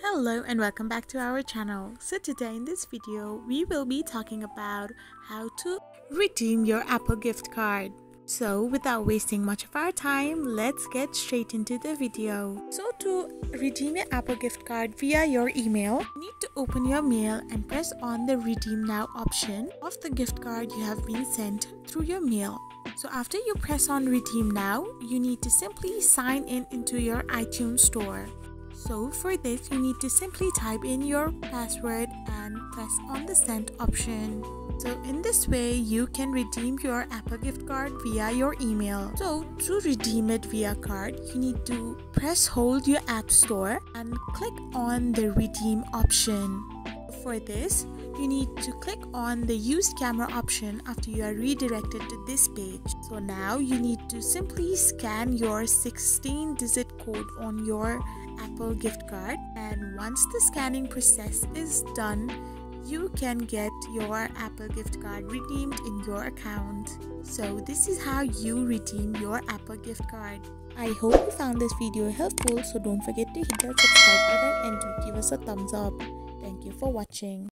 Hello and welcome back to our channel. So today in this video we will be talking about how to redeem your Apple gift card. So without wasting much of our time, let's get straight into the video. So to redeem your Apple gift card via your email, you need to open your mail and press on the redeem now option of the gift card you have been sent through your mail. So after you press on redeem now, you need to simply sign in into your iTunes store. So for this, you need to simply type in your password and press on the send option. So in this way, you can redeem your Apple gift card via your email. So to redeem it via card, you need to hold your app store and click on the redeem option. For this, you need to click on the use camera option after you are redirected to this page. So now you need to simply scan your 16-digit code on your Apple gift card, and once the scanning process is done, you can get your Apple gift card redeemed in your account. So this is how you redeem your Apple gift card. I hope you found this video helpful, so don't forget to hit that subscribe button and do give us a thumbs up. Thank you for watching.